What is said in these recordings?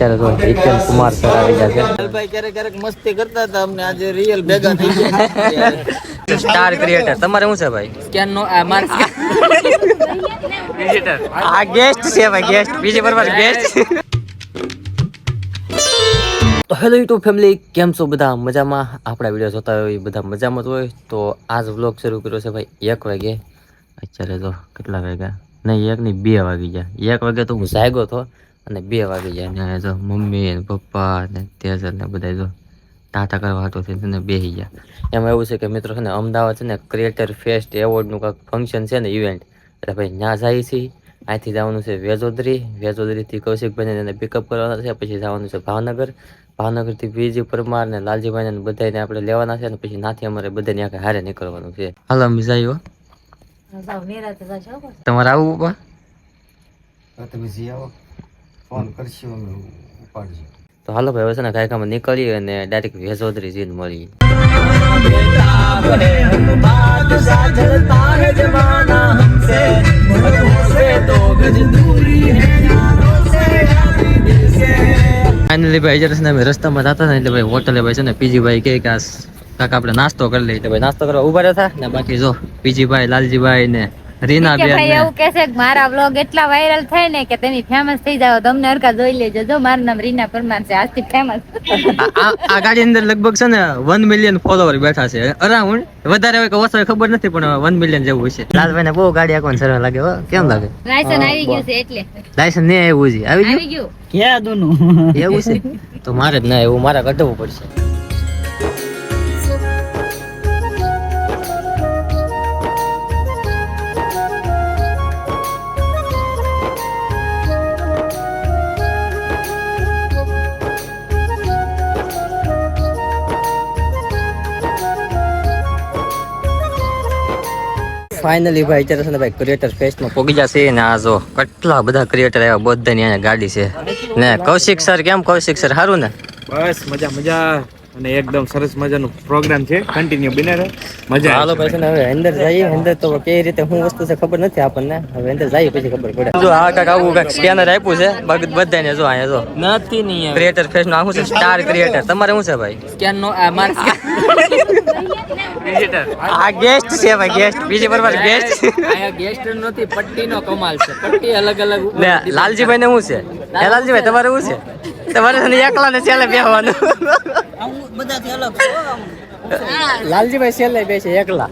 અત્યારે તો જીતેન કુમાર સર આવી ગયા છે. ભાઈ ક્યારેક મસ્તી કરતા હતા, અમને આજે રિયલ ભેગા થઈ ગયા. સ્ટાર ક્રિએટર તમારે શું છે ભાઈ? સ્કેન નો આ માર વિઝિટર આ ગેસ્ટ છે ભાઈ, ગેસ્ટ બીજી બરાબર ગેસ્ટ. તો હેલો યુટ્યુબ ફેમિલી, કેમ છો બધા? મજામાં? આપણા વિડીયો જોતા હોય બધા મજામાં જ હોય. તો આજ વ્લોગ શરૂ કર્યો છે ભાઈ 1 વાગે. અત્યારે તો કેટલા વાગ્યા? નહીં 1 નહીં 2 વાગી ગયા. 1 વાગે તો હું જાગ્યો હતો અને 2 વાગી ગયા. ને જો મમ્મી ને પપ્પા ને તેજલ ને બધા જો ટાટા કરવા હતો તેને બેસી ગયા. એમાં એવું છે કે મિત્રો છે ને અમદાવાદ છે ને ક્રિએટર ફેસ્ટ એવોર્ડનું કાંઈક ફંક્શન છે ને ઇવેન્ટ, એટલે ભાઈ ત્યાં જાય છે. અહીંથી જવાનું છે વેજોદરીથી કૌશિકભાઈને એને પિકઅપ કરવાના છે. પછી જવાનું છે ભાવનગરથી બીજી પરમાર ને લાલજીભાઈને બધાને આપણે લેવાના છે. અને પછી નાથી અમારે બધાને આખે હારે નીકળવાનું છે. હાલો મિસાઈઓ તમારે આવું પપ્પા? તમે જી આવો, ફોન કરશું અમે ઉપાડજો. તો હાલો ભાઈ હવે છે ને કાંઈકામાં નીકળીએ અને ડાયરેક્ટ વેજોદરી જઈને મળીએ. ફાઇનલી ભાઈ જ્યારે છે ને અમે રસ્તામાં જતા હતા એટલે ભાઈ હોટલે ભાઈ છે ને પીજીભાઈ કહે કે આ કાકા આપણે નાસ્તો કરી લઈએ. ભાઈ નાસ્તો કરવા ઉભા રહ્યા હતા ને બાકી જો પીજીભાઈ, લાલજીભાઈ ને રીના બેન ભાઈ એવું કહે છે કે મારા વ્લોગ એટલા વાયરલ થાય ને કે તમે ફેમસ થઈ જાવ. તમને હરકા જોઈ લેજો. જો મારું નામ રીના પરમાર છે, આજથી ફેમસ. આ ગાડી અંદર લગભગ છે ને 1 મિલિયન ફોલોવર બેઠા છે અરાઉન્ડ. વધારે હોય કે ઓછા હોય ખબર નથી પણ 1 મિલિયન જેવું છે. લાલભાઈ ને બહુ ગાડી આંકવાનું સરળ લાગે. હો કેમ લાગે? લાયસન્સ આવી ગયું છે એટલે. લાયસન્સ નહીં આવ્યું છે? આવી ગયું ક્યાં દોનું એવું છે તો મારે જ ના એવું મારે કઢાવવું પડશે. ફાઇનલી ભાઈ અત્યારે છે ને ભાઈ ક્રિએટર ફેસ્ટમાં પહોંચી જશે ને આ જો કેટલા બધા ક્રિએટર આવ્યા, બધાની અહીંયા ગાડી છે ને. કૌશિક સર કેમ? કૌશિક સર સારું ને? બસ મજા અને એકદમ સરસ મજાનો પ્રોગ્રામ છે. કન્ટિન્યુ બને રહે, મજા. હાલો ભાઈ છે ને હવે અંદર જઈએ. અંદર તો કેવી રીતે શું વસ્તુ છે ખબર નથી આપણને. હવે અંદર જઈએ પછી ખબર પડે. જો આ કાંક આવું કાંક સ્કેનર આપ્યું છે બધાને. જો અહીંયા જો નથી નહીં ક્રિએટર ફેસ્ટ નું આખું છે સ્ટાર ક્રિએટર. તમારે શું છે ભાઈ? સ્કેન નો આ માર આ ગેસ્ટ છે ભાઈ, ગેસ્ટ બીજી બરાબર ગેસ્ટ. આયા ગેસ્ટ નથી, પટ્ટીનો કમાલ છે. પટ્ટી અલગ અલગ. ને લાલજીભાઈ ને શું છે? હે લાલજીભાઈ તમારે શું છે? તમારે એકલા ને છેલ્લે બેહવાનું. બધાથી અલગ. લાલજીભાઈ છેલ્લે બેસે એકલા.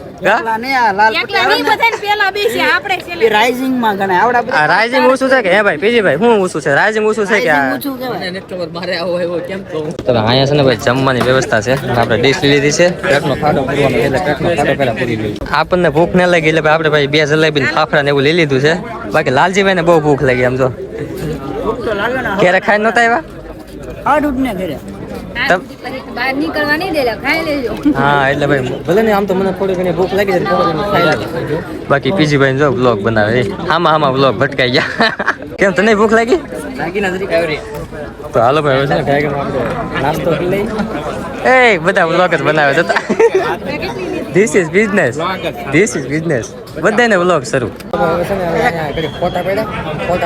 રાઇઝિંગ માં ગણાય આવડા બધા. રાઇઝિંગ ઓછું છે કે હે ભાઈ? પીજીભાઈ શું ઓછું છે? રાઇઝિંગ ઓછું છે કે? મારે આવો આવ્યો કેમ કહું. તો અહીંયા છે ને ભાઈ જમવાની વ્યવસ્થા છે. આપણે ડીશ લીધી છે. પેટનો ખાડો પૂરવાનો એટલે પેટનો ખાડો પહેલા પૂરી લઈએ. આપણને ભૂખ ન લાગી એટલે આપણે ભાઈ 2 જલેબી ને ફાફડા ને એવું લઈ લીધું છે. બાકી લાલજીભાઈ ને બહુ ભૂખ લાગી. આમ જો ક્યારે ખાઈ નતા આવ્યા? બહાર નીકળવા નહીં દે, ખાઈ લેજો. હા એટલે ભાઈ ભલે ને આમ તો મને થોડી ઘણી ભૂખ લાગી છે, ખાઈ લેજો. બાકી પીજીભાઈ જો વ્લોગ બનાવે. આમાં વ્લોગ ભટકાઈ ગયા. કેમ તને ભૂખ લાગી? તો હાલો ભાઈ હવે છે ને આપણે નાસ્તો કરી લઈ. એ બધા વ્લોગ જ બનાવે જતા. This is business. બધાને વ્લોગ શરૂ. ફોટા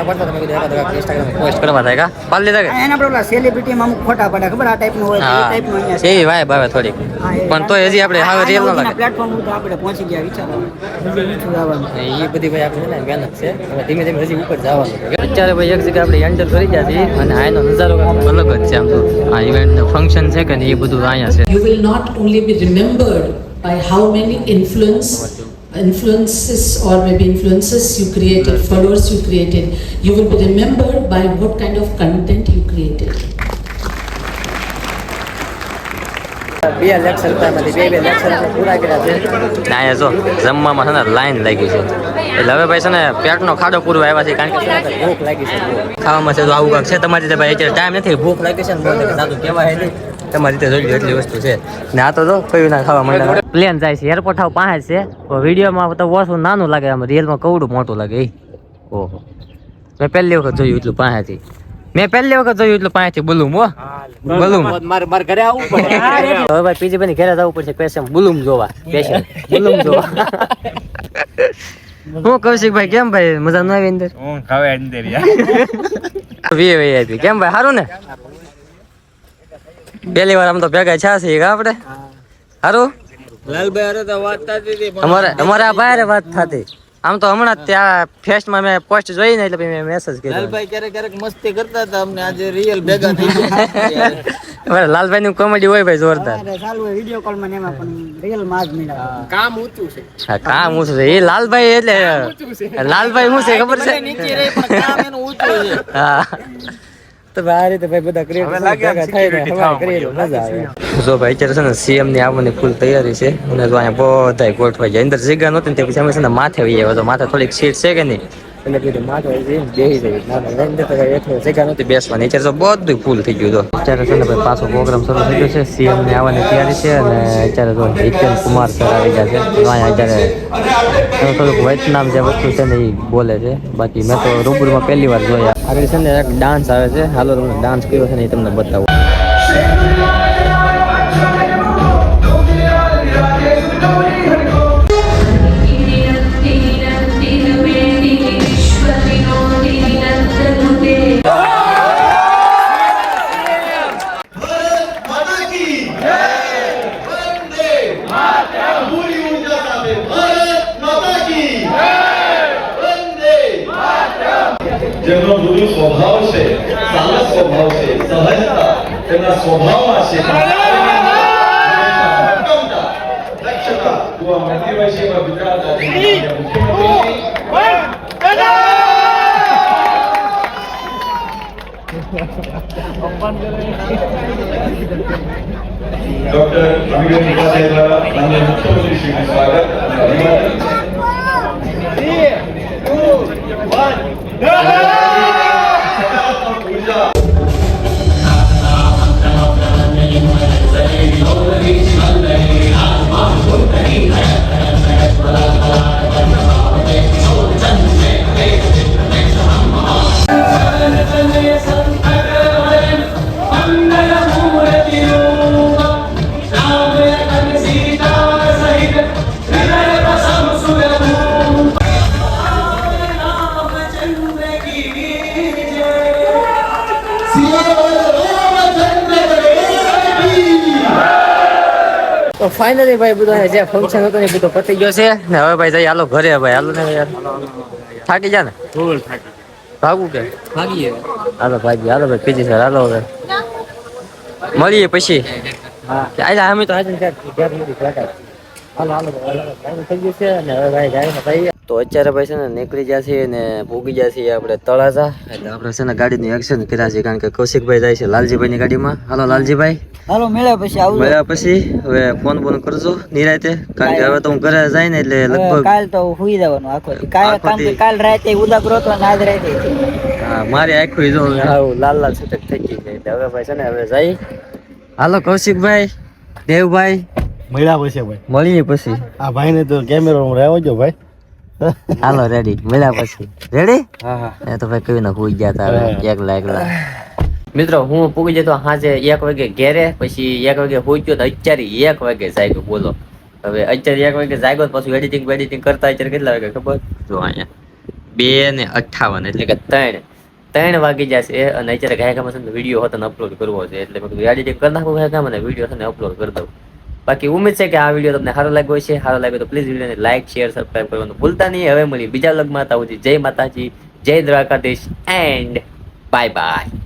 પડતા તમે ઇન્સ્ટાગ્રામ પોસ્ટ કરવા થાય કા પાલ લીધા કે એના પર સેલિબ્રિટી માં અમુક ફોટા પડે ખબર આ ટાઈપ નું હોય. એ ટાઈપ નું અહીંયા છે. એ વાય ભાવે થોડીક પણ તો હજી આપણે હવે રિયલ ન લાગે. પ્લેટફોર્મ ઉપર આપણે પહોંચી ગયા. વિચારો એ બધી ભાઈ આપણે છે ને મહેનત છે. હવે ધીમે ધીમે હજી ઉપર જવાનું છે. અત્યારે ભાઈ એક જગ્યાએ આપણે એન્ટર કરી ગયા છીએ અને આનો નજારો અલગ જ છે. આમ તો આ ઇવેન્ટ ફંક્શન છે કે ને એ બધું અહીંયા છે. You will not only be remembered by how many influences or maybe influences you created, followers you created. You will be remembered by what kind of content you created. બે lecture બે lecture પૂરા કર્યા છે. અહીંયા જો જમવામાં છે ને લાઈન લાગી છે. એટલે હવે ભાઈ છે ને પેટનો ખાડો પૂરો આવ્યા છે. કારણ કે ભૂખ લાગી છે. ખાવામાં છે તો આવું કાંક છે. તમારી રીતે ભાઈ અત્યારે ટાઈમ નથી. ભૂખ લાગી છે ને દાદુ કહેવાય નહીં. તમારી રીતે જોઈ લો એટલી વસ્તુ છે ને. આ તો જો કયું ના ખાવા માંડે. પ્લેન જાય છે એરપોર્ટ આવ પાસે છે. વિડીયોમાં તો ઓછું નાનું લાગે, આમ રિયલમાં કવડું મોટું લાગે. ઓહો મેં પહેલી વખત જોયું એટલું પાસેથી. બલુમ હો બલુમ. મારે ઘરે આવવું પડે. હવે ભાઈ પીજીભાઈ ઘરે જવું પડશે સ્પેશિયલ બલુમ જોવા. હું કૌશિકભાઈ કેમ ભાઈ મજા ન આવી અંદર? હું ખાવે અંદર યાર. વી વી કેમ ભાઈ સારું ને પહેલી વાર આમ તો ભેગા છે આપણે સારું લાલભાઈ હારે તો વાત થતી હતી પણ અમારે આ ભાઈ વાત થતી આમ તો હમણાં ત્યાં ફેસ્ટમાં મેં પોસ્ટ જોઈ ને એટલે પછી મેં મેસેજ કર્યો લાલભાઈ ક્યારેક મસ્તી કરતા હતા અમને આજે રિયલ ભેગા થઈ ગયા લાલભાઈ નું કોમેડી હોય ભાઈ જોરદાર કામ ઊંચું છે હા કામ હું છે એ લાલભાઈ એટલે લાલભાઈ શું છે ખબર છે નીચે રહી પણ કામ એનું ઊંચું છે હા તો ભાઈ આ રીતે ભાઈ બધા ક્રિએટર ભેગા થઈને હવા કરીએ મજા આવે જો ભાઈ અત્યારે છે ને સીએમ ની આવવાની ફૂલ તૈયારી છે અને જો અહીંયા બધા ગોઠવાઈ જાય અંદર જગ્યા નહોતી ને તે પછી અમે છે ને માથે વહી આવ્યા તો માથે થોડીક સીટ છે કે નહીં એટલે કીધું માથે બેસી જાય અંદર તો એટલું જગ્યા નહોતી બેસવાની અત્યારે તો બધું ફૂલ થઈ ગયું તો અત્યારે છે ને ભાઈ પાછો પ્રોગ્રામ શરૂ થઈ ગયો છે સીએમ ની આવવાની તૈયારી છે અને અત્યારે તો હિતેન કુમાર સર આવી ગયા છે અહીંયા અત્યારે થોડુંક વેતનામ જે વસ્તુ છે ને એ બોલે છે બાકી મેં તો રૂબરૂમાં પહેલી વાર જોયા આગળ છે ને એક ડાન્સ આવે છે હાલો તમને ડાન્સ કર્યો છે ને એ તમને બતાવું જેમનો ગુરુ સ્વભાવ છે સારા સ્વભાવ છે સહજતા તેમના સ્વભાવમાં છે દક્ષતા તું મંત્રી ડોક્ટર અમીર નિકાસ દ્વારા માનનીય મુખ્યમંત્રી શ્રીનું સ્વાગત અને અભિવાદન તો ફાઇનલી ભાઈ બધા જે ફંક્શન હતું ને બધું પતી ગયો છે ને હવે ભાઈ જઈ હાલો ઘરે ભાઈ હાલો ને યાર થાકી જા ને ભાગવું કે ભાગીએ હાલો ભાગી હાલો ભાઈ પીજી સર હાલો હવે મળીએ પછી આજે અમે તો આજે તો અત્યારે ભાઈ છે ને નીકળી ગયા છીએ ને ભૂગી ગયા છીએ આપણે તળાજા એટલે આપણે છે ને ગાડીની એક્શન કર્યા છે કારણ કે કૌશિકભાઈ જાય છે લાલજીભાઈની ગાડીમાં હાલો લાલજીભાઈ હાલો મળ્યા પછી આવું મળ્યા પછી હવે ફોન બોન કરજો નિરાતે કારણ કે હવે તો હું ઘરે જાય ને એટલે લગભગ કાલ તો હુઈ જવાનું કાલ રાતે ઉદાગરો તો આજ રાતે હા મારી આખું જો લાલ લાલ છૂટક થઈ ગઈ છે એટલે હવે ભાઈ છે ને હવે જાય હાલો કૌશિકભાઈ દેવભાઈ મળ્યા પછી ભાઈ મળીએ પછી આ ભાઈને તો કેમેરો રહેવો જો ભાઈ હાલો રેડી મળ્યા પછી રેડી હા તો ભાઈ કઈ ના હોઈ ગયા તા એકલા મિત્રો હું પૂગી જતો સાંજે 1 વાગે ઘેરે પછી 1 વાગે હોઈ ગયો તો અત્યારે 1 વાગે જાગ્યો બોલો હવે અત્યારે 1 વાગે જાગ્યો પછી એડિટિંગ કરતા અત્યારે કેટલા વાગે ખબર જો અહીંયા 2:58 એટલે કે 3 વાગી જશે અને અત્યારે ગાયકામાં વિડીયો હતો ને અપલોડ કરવો છે એટલે મેં કીધું એડિટિંગ કરી નાખું ગાયકામાં ને વિડીયો છે ને અપલોડ કરી દઉં બાકી ઉમેદ છે કે આ વિડીયો તમને સારો લાગ્યો છે સારો લાગ્યો તો પ્લીઝ વિડીયોને લાઈક શેર સબસ્ક્રાઇબ કરવાનું ભૂલતા નહીં હવે મળી બીજા વ્લોગમાં ત્યાં સુધી જય માતાજી જય દ્વારકાધીશ એન્ડ બાય બાય